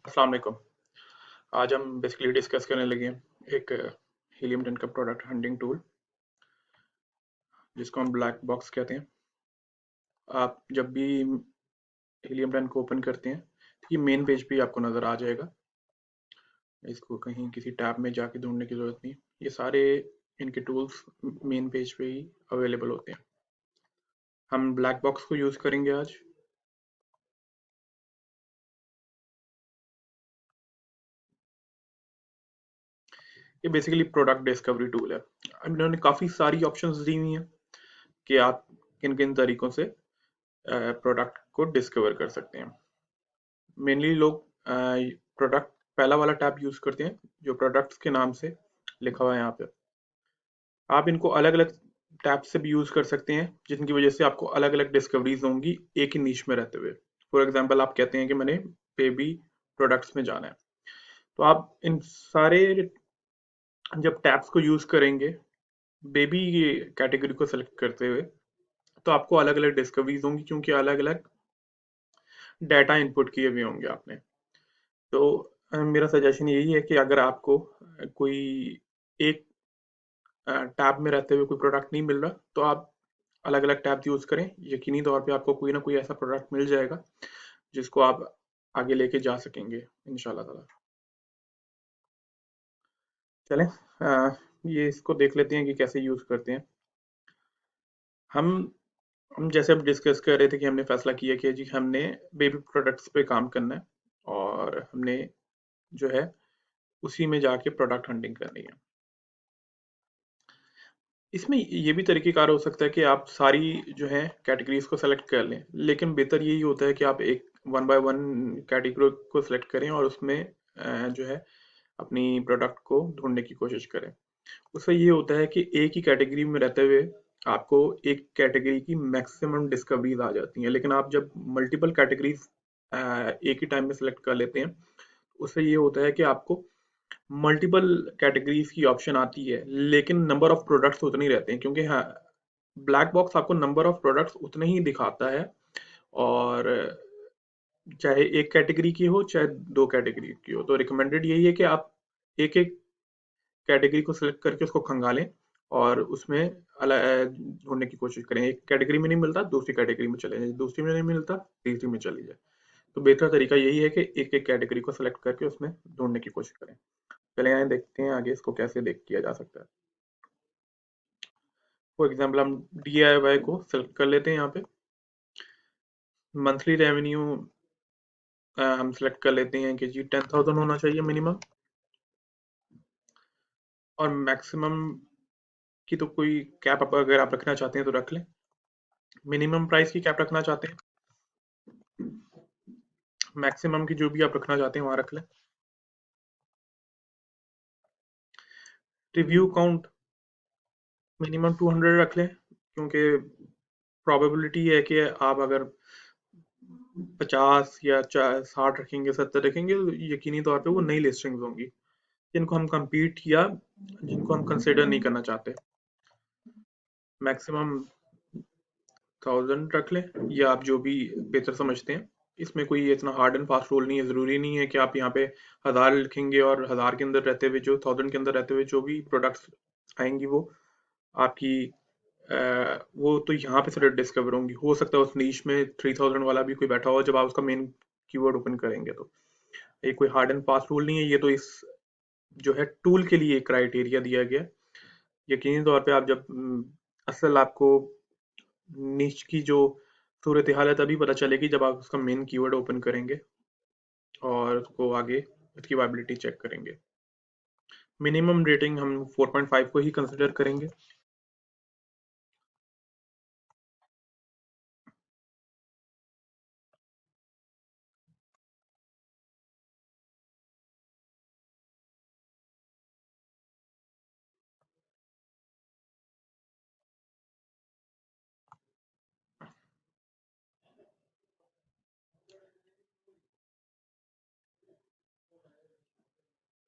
अस्सलाम वालेकुम। आज हम बेसिकली डिस्कस करने लगे हैं एक हीलियम 10 का प्रोडक्ट हंटिंग टूल, जिसको हम ब्लैक बॉक्स कहते हैं। आप जब भी हीलियम 10 को ओपन करते हैं तो ये मेन पेज पे ही आपको नज़र आ जाएगा। इसको कहीं किसी टैब में जाके ढूंढने की ज़रूरत नहीं, ये सारे इनके टूल्स मेन पेज पे ही अवेलेबल होते हैं। हम ब्लैक बॉक्स को यूज़ करेंगे आज। ये बेसिकली प्रोडक्ट डिस्कवरी टूल है। अब इन्होंने काफ़ी सारी ऑप्शंस दी हुई हैं कि आप किन किन तरीकों से प्रोडक्ट को डिस्कवर कर सकते हैं। मेनली लोग प्रोडक्ट पहला वाला टैब यूज करते हैं जो प्रोडक्ट्स के नाम से लिखा हुआ है यहाँ पे। आप इनको अलग अलग टैब से भी यूज कर सकते हैं, जिनकी वजह से आपको अलग अलग डिस्कवरीज होंगी एक ही नीश में रहते हुए। फॉर एग्जांपल आप कहते हैं कि मैंने बेबी प्रोडक्ट्स में जाना है, तो आप इन सारे जब टैब्स को यूज करेंगे बेबी कैटेगरी को सेलेक्ट करते हुए, तो आपको अलग अलग डिस्कवरीज होंगी क्योंकि अलग अलग डाटा इनपुट किए हुए होंगे आपने। तो मेरा सजेशन यही है कि अगर आपको कोई एक टैब में रहते हुए कोई प्रोडक्ट नहीं मिल रहा, तो आप अलग अलग टैब यूज करें। यकीनी तौर पे आपको कोई ना कोई ऐसा प्रोडक्ट मिल जाएगा जिसको आप आगे लेके जा सकेंगे इंशाल्लाह ताला। चलें, ये इसको देख लेते हैं कि कैसे यूज करते हैं। हम हम जैसे अब डिस्कस कर रहे थे कि हमने फैसला किया कि जी हमने बेबी प्रोडक्ट्स पे काम करना है, और हमने जो है उसी में जाके प्रोडक्ट हंटिंग करनी है। इसमें ये भी तरीक़ेकार हो सकता है कि आप सारी जो है कैटेगरीज को सेलेक्ट कर लें, लेकिन बेहतर यही होता है कि आप एक वन बाय वन कैटेगरी को सेलेक्ट करें और उसमें जो है अपनी प्रोडक्ट को ढूंढने की कोशिश करें। उससे ये होता है कि एक ही कैटेगरी में रहते हुए आपको एक कैटेगरी की मैक्सिमम डिस्कवरीज आ जाती हैं, लेकिन आप जब मल्टीपल कैटेगरीज एक ही टाइम में सेलेक्ट कर लेते हैं, उससे ये होता है कि आपको मल्टीपल कैटेगरीज की ऑप्शन आती है, लेकिन नंबर ऑफ प्रोडक्ट्स उतने ही रहते हैं, क्योंकि हाँ, ब्लैक बॉक्स आपको नंबर ऑफ प्रोडक्ट्स उतने ही दिखाता है। और चाहे एक कैटेगरी की हो चाहे दो कैटेगरी की हो, तो रिकमेंडेड यही है कि आप एक एक कैटेगरी को सिलेक्ट करके उसको खंगालें और उसमें अलग ढूंढने की कोशिश करें। एक कैटेगरी में नहीं मिलता दूसरी कैटेगरी में चले जाए, दूसरी में नहीं मिलता तीसरी में चली जाए। तो बेहतर तरीका यही है कि एक एक कैटेगरी को सिलेक्ट करके उसमें ढूंढने की कोशिश करें। चले आए देखते हैं आगे इसको कैसे देख किया जा सकता है। फॉर एग्जाम्पल हम DIY को सेलेक्ट कर लेते हैं यहाँ पे। मंथली रेवेन्यू हम सेलेक्ट कर लेते हैं कि जी 10,000 होना चाहिए मिनिमम, और मैक्सिमम की तो कोई कैप अगर आप रखना चाहते हैं तो रख लें। मिनिमम प्राइस की कैप रखना चाहते हैं, मैक्सिमम की जो भी आप रखना चाहते हैं वहां रख लें। रिव्यू काउंट मिनिमम 200 रख लें, क्योंकि प्रोबेबिलिटी है कि आप अगर 50 या 60 रखेंगे 70 रखेंगे तो यकीनी तौर पे वो नई लिस्टिंग्स होंगी जिनको हम compete या जिनको हम कंसिडर नहीं करना चाहते। मैक्सिमम 1000 रख लें, या आप जो भी बेहतर समझते हैं। इसमें कोई इतना हार्ड एंड फास्ट रूल नहीं है, ज़रूरी नहीं है कि आप यहाँ पे 1000 लिखेंगे और 1000 के अंदर रहते हुए जो 1000 के अंदर रहते हुए जो भी प्रोडक्ट्स आएंगी वो आपकी वो तो यहाँ पे सिर्फ डिस्कवर होंगी। हो सकता है उस नीश में 3000 वाला भी कोई बैठा हो जब आप उसका मेन कीवर्ड ओपन करेंगे। तो ये कोई हार्ड एंड फास्ट रूल नहीं है, ये तो इस जो है टूल के लिए एक क्राइटेरिया दिया गया है। यकीनी तौर पे आप जब असल आपको नीच की जो सूरत हाल है तभी पता चलेगी जब आप उसका मेन कीवर्ड ओपन करेंगे और उसको आगे उसकी वायबिलिटी चेक करेंगे। मिनिमम रेटिंग हम 4.5 को ही कंसिडर करेंगे।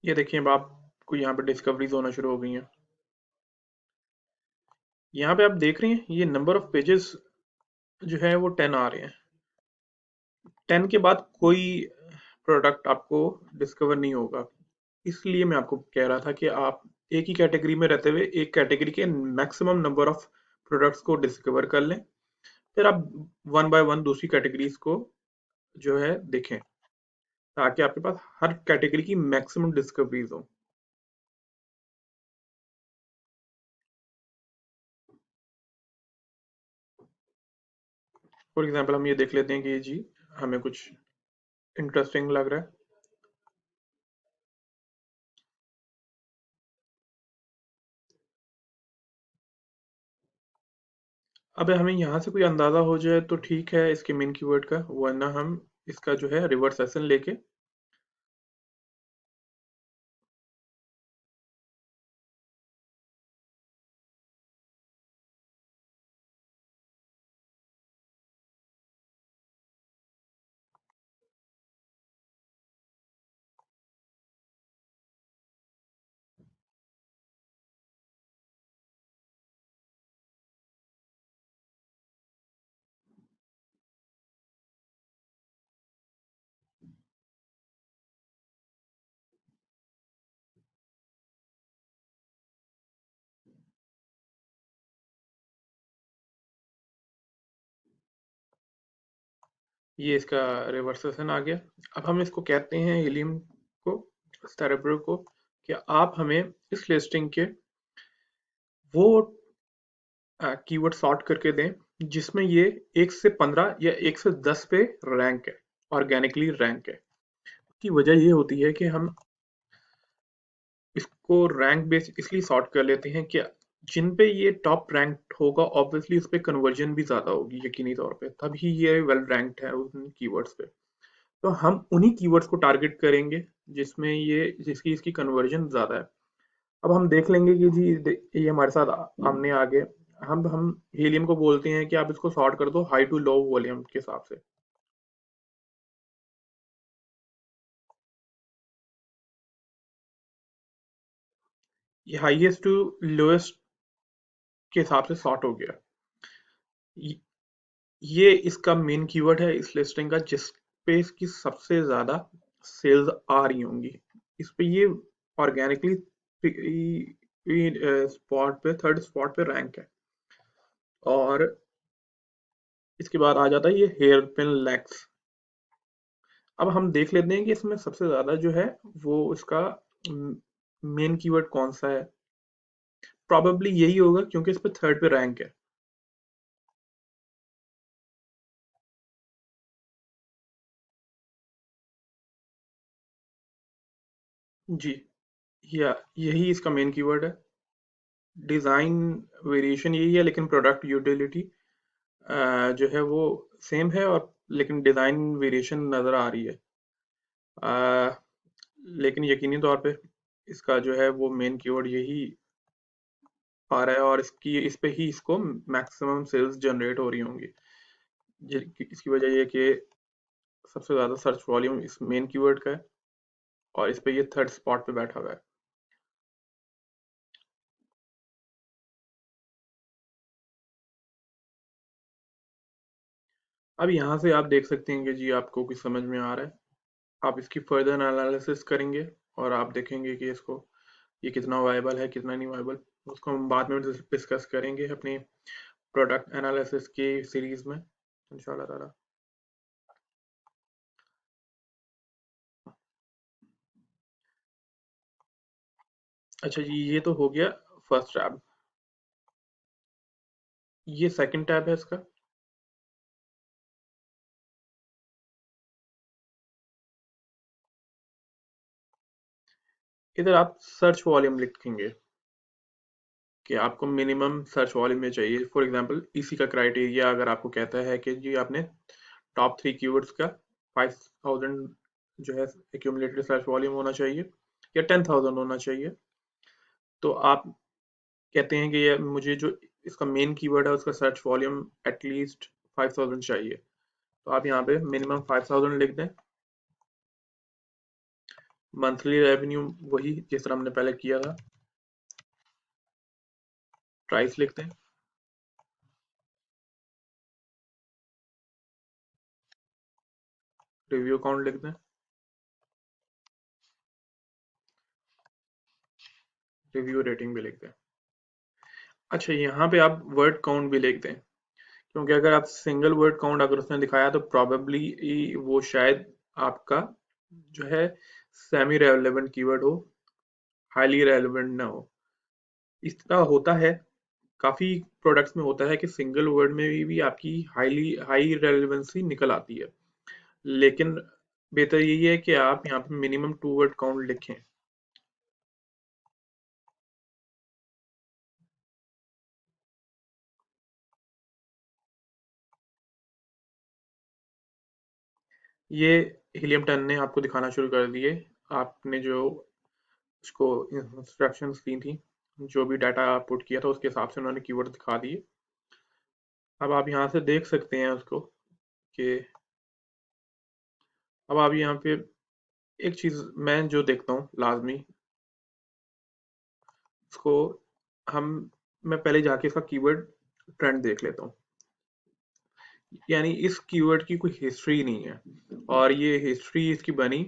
ये देखिए अब आपको यहाँ पे डिस्कवरीज होना शुरू हो गई हैं। यहाँ पे आप देख रहे हैं ये नंबर ऑफ पेजेस जो है वो 10 आ रहे हैं। 10 के बाद कोई प्रोडक्ट आपको डिस्कवर नहीं होगा। इसलिए मैं आपको कह रहा था कि आप एक ही कैटेगरी में रहते हुए एक कैटेगरी के मैक्सिमम नंबर ऑफ प्रोडक्ट्स को डिस्कवर कर लें, फिर आप वन बाय वन दूसरी कैटेगरीज को जो है देखें, ताकि आपके पास हर कैटेगरी की मैक्सिमम डिस्कवरीज हो। फॉर एग्जांपल हम ये देख लेते हैं कि जी हमें कुछ इंटरेस्टिंग लग रहा है। अब हमें यहाँ से कोई अंदाजा हो जाए तो ठीक है इसके मेन कीवर्ड का, वरना हम इसका जो है रिवर्स सेशन लेके ये इसका रिवर्स सेशन आ गया। अब हम इसको कहते हैं हीलियम को, स्टेरेब्रो को, कि आप हमें इस लिस्टिंग के वो कीवर्ड सॉर्ट करके दें जिसमें ये 1 से 15 या 1 से 10 पे रैंक है, ऑर्गेनिकली रैंक है। की वजह ये होती है कि हम इसको रैंक बेस इसलिए सॉर्ट कर लेते हैं कि जिन पे ये टॉप रैंक्ड होगा ऑब्वियसली उस पे कन्वर्जन भी ज्यादा होगी यकीनी तौर पे, तभी ये वेल रैंक्ड है उन कीवर्ड्स पे। तो हम उन्हीं कीवर्ड्स को टारगेट करेंगे जिसमें ये जिसकी इसकी कन्वर्जन ज्यादा है। अब हम देख लेंगे कि जी ये हमारे साथ हमने आगे हम हीलियम को बोलते हैं कि आप इसको सॉर्ट कर दो हाई टू लो वॉल्यूम के हिसाब से। ये हाईएस्ट टू लोएस्ट के हिसाब से सॉर्ट हो गया। ये ये इसका मेन कीवर्ड है इस लिस्टिंग का, जिस पे इसकी सबसे ज्यादा सेल्स आ रही होंगी। इस पे ये ऑर्गेनिकली स्पॉट पे थर्ड स्पॉट पे रैंक है। और इसके बाद आ जाता है ये हेयर पिन लैक्स। अब हम देख लेते हैं कि इसमें सबसे ज्यादा जो है वो इसका मेन कीवर्ड कौन सा है। प्रोबेबली यही होगा क्योंकि इस पे थर्ड पे रैंक है। जी, या यही इसका मेन कीवर्ड है। डिजाइन वेरिएशन यही है, लेकिन प्रोडक्ट यूटिलिटी जो है वो सेम है, और लेकिन डिजाइन वेरिएशन नजर आ रही है। अ, लेकिन यकीनी तौर पे इसका जो है वो मेन कीवर्ड यही आ रहा है, और इस पे ही इसको मैक्सिमम सेल्स जनरेट हो रही होंगी। इसकी वजह ये है कि सबसे ज्यादा सर्च वॉल्यूम इस मेन कीवर्ड का है, और इस पे ये थर्ड स्पॉट पे बैठा हुआ है। अब यहाँ से आप देख सकते हैं कि जी आपको कुछ समझ में आ रहा है। आप इसकी फर्दर एनालिसिस करेंगे और आप देखेंगे कि इसको ये कितना वायबल है कितना नहीं वायबल। उसको हम बाद में डिस्कस करेंगे अपनी प्रोडक्ट एनालिसिस की सीरीज में इंशाल्लाह ताला। अच्छा जी, ये तो हो गया फर्स्ट टैब। ये सेकंड टैब है इसका। इधर आप सर्च वॉल्यूम लिखेंगे कि आपको मिनिमम सर्च वॉल्यूम में चाहिए। फॉर एग्जांपल इसी का क्राइटेरिया अगर आपको कहता है कि जी आपने टॉप 3 कीवर्ड्स का 5000 जो है एक्यूमुलेटेड सर्च वॉल्यूम होना चाहिए या 10,000 होना चाहिए, तो आप कहते हैं कि ये मुझे जो इसका मेन कीवर्ड है उसका सर्च वॉल्यूम एटलीस्ट 5000 चाहिए, तो आप यहाँ पे मिनिमम 5000 लिख दें। मंथली रेवेन्यू वही जिस तरह हमने पहले किया था, प्राइस लिख दें। रिव्यू काउंट लिख दें। रिव्यू रेटिंग भी लिख दें। अच्छा, यहाँ पे आप वर्ड काउंट भी लिख दें, क्योंकि अगर आप सिंगल वर्ड काउंट अगर उसने दिखाया तो प्रॉबेबली वो शायद आपका जो है सेमी रेलेवेंट कीवर्ड हो, हाईली रेलेवेंट ना हो। इस तरह होता है, काफी प्रोडक्ट्स में होता है कि सिंगल वर्ड में भी आपकी हाई रेलेवेंसी निकल आती है, लेकिन बेहतर यही है कि आप यहाँ पे मिनिमम 2 वर्ड काउंट लिखें। ये हीलियम 10 ने आपको दिखाना शुरू कर दिए। आपने जो उसको इंस्ट्रक्शंस दी थी, जो भी डाटा आप पुट किया था उसके हिसाब से उन्होंने कीवर्ड दिखा दिए। अब आप यहाँ से देख सकते हैं उसको कि अब आप यहाँ पे एक चीज मैं जो देखता हूँ लाजमी, उसको हम मैं पहले जाके इसका कीवर्ड ट्रेंड देख लेता हूँ। यानी इस कीवर्ड की कोई हिस्ट्री नहीं है, और ये हिस्ट्री इसकी बनी,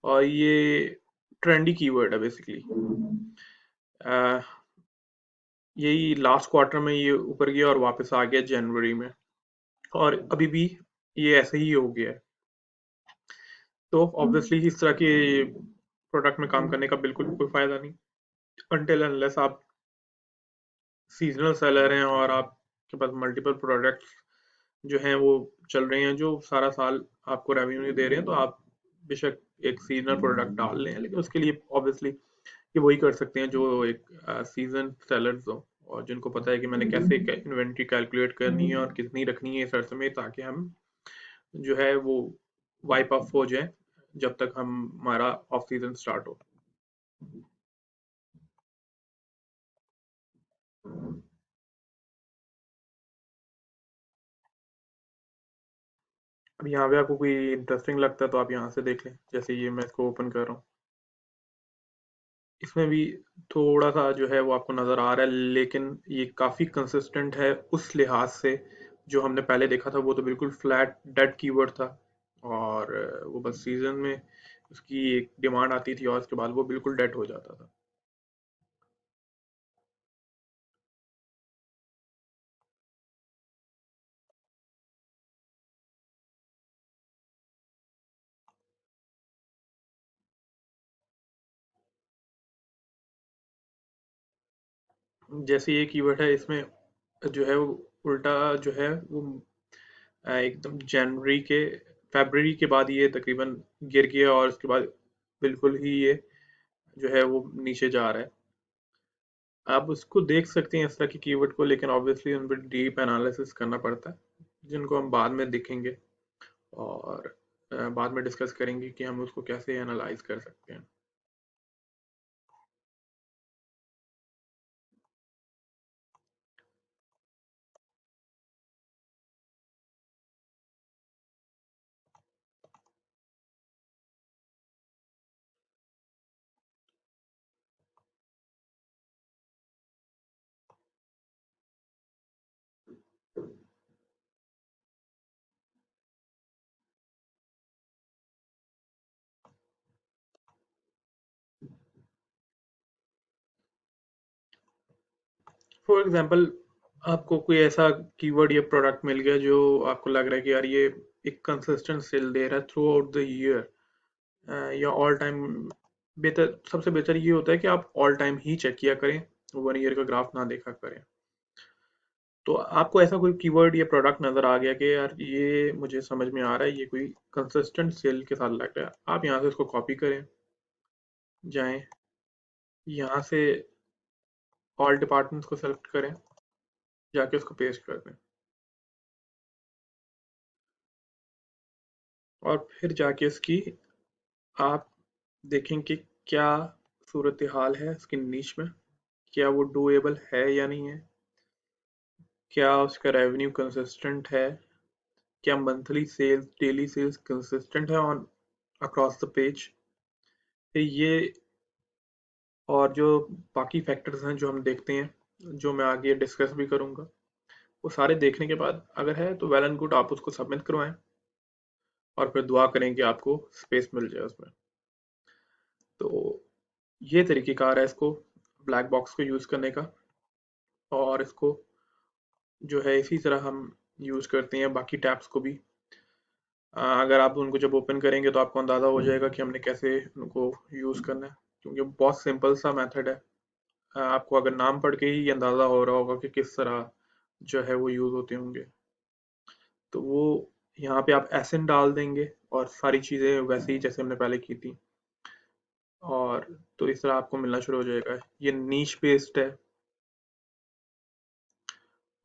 और ये ट्रेंडी कीवर्ड है बेसिकली। यही लास्ट क्वार्टर में ये ऊपर गया और वापस आ गया जनवरी में, और अभी भी ये ऐसे ही हो गया है। तो ऑब्वियसली इस तरह के प्रोडक्ट में काम करने का बिल्कुल भी कोई फायदा नहीं, अनटिल अनलेस आप सीजनल सेलर हैं और आपके पास मल्टीपल प्रोडक्ट्स जो हैं वो चल रहे हैं जो सारा साल आपको रेवेन्यू दे रहे हैं, तो आप बेशक एक सीजनल प्रोडक्ट डाल लें, लेकिन उसके लिए ऑब्वियसली ये वही कर सकते हैं जो एक सीजन सेलर्स हो, और जिनको पता है कि मैंने कैसे इन्वेंट्री कैलकुलेट करनी है और कितनी रखनी है इस अर्थ में, ताकि हम जो है वो वाइप ऑफ हो जाए जब तक हम हमारा ऑफ सीजन स्टार्ट हो। अब यहाँ पे आपको कोई इंटरेस्टिंग लगता है तो आप यहाँ से देख लें, जैसे ये मैं इसको ओपन कर रहा हूँ, इसमें भी थोड़ा सा जो है वो आपको नज़र आ रहा है, लेकिन ये काफ़ी कंसिस्टेंट है उस लिहाज से। जो हमने पहले देखा था वो तो बिल्कुल फ्लैट डेड कीवर्ड था, और वो बस सीजन में उसकी एक डिमांड आती थी और उसके बाद वो बिल्कुल डेड हो जाता था। जैसे ये कीवर्ड है, इसमें जो है वो उल्टा जो है वो एकदम जनवरी के फरवरी के बाद ये तकरीबन गिर गया, और उसके बाद बिल्कुल ही ये जो है वो नीचे जा रहा है। आप उसको देख सकते हैं इस तरह के कीवर्ड को, लेकिन ऑब्वियसली उन पर डीप एनालिसिस करना पड़ता है, जिनको हम बाद में देखेंगे, और बाद में डिस्कस करेंगे कि हम उसको कैसे एनालाइज कर सकते हैं। फॉर एग्जांपल, आपको कोई ऐसा कीवर्ड या प्रोडक्ट मिल गया जो आपको लग रहा है कि यार ये एक कंसिस्टेंट सेल दे रहा है थ्रू आउट द ईयर, या ऑल टाइम। बेहतर सबसे बेहतर ये होता है कि आप ऑल टाइम ही चेक किया करें, 1 ईयर का ग्राफ ना देखा करें। तो आपको ऐसा कोई कीवर्ड या प्रोडक्ट नजर आ गया कि यार ये मुझे समझ में आ रहा है, ये कोई कंसिस्टेंट सेल के साथ लग रहा है, आप यहाँ से उसको कॉपी करें, जाएं यहाँ से ऑल डिपार्टमेंट्स को सेलेक्ट करें, जाके उसको पेस्ट कर दें, और फिर जाके इसकी आप देखें कि क्या सूरत हाल है उसकी नीच में, क्या वो डूएबल है या नहीं है, क्या उसका रेवेन्यू कंसिस्टेंट है, क्या monthly sales daily sales consistent है ऑन अक्रॉस द पेज। ये और जो बाकी फैक्टर्स हैं जो हम देखते हैं, जो मैं आगे डिस्कस भी करूंगा, वो सारे देखने के बाद अगर है तो वेल एंड गुड, आप उसको सबमिट करवाएं, और फिर दुआ करें कि आपको स्पेस मिल जाए उसमें। तो ये तरीक़ेकार है इसको ब्लैक बॉक्स को यूज़ करने का, और इसको जो है इसी तरह हम यूज़ करते हैं बाकी टैब्स को भी। अगर आप उनको जब ओपन करेंगे तो आपको अंदाज़ा हो जाएगा कि हमने कैसे उनको यूज़ करना है, क्योंकि बहुत सिंपल सा मेथड है। आपको अगर नाम पढ़ के ही अंदाज़ा हो रहा होगा कि किस तरह जो है वो यूज़ होते होंगे। तो वो यहाँ पे आप एसएन डाल देंगे और सारी चीज़ें वैसे ही जैसे हमने पहले की थी, और तो इस तरह आपको मिलना शुरू हो जाएगा। ये नीश बेस्ड है,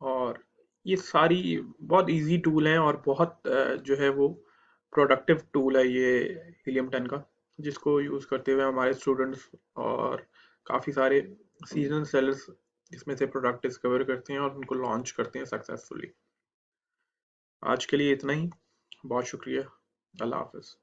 और ये सारी बहुत इजी टूल हैं, और बहुत जो है वो प्रोडक्टिव टूल है ये हीलियम 10 का, जिसको यूज़ करते हुए हमारे स्टूडेंट्स और काफ़ी सारे सीजनल सेलर्स इसमें से प्रोडक्ट डिस्कवर करते हैं और उनको लॉन्च करते हैं सक्सेसफुली। आज के लिए इतना ही। बहुत शुक्रिया। अल्लाह हाफिज़।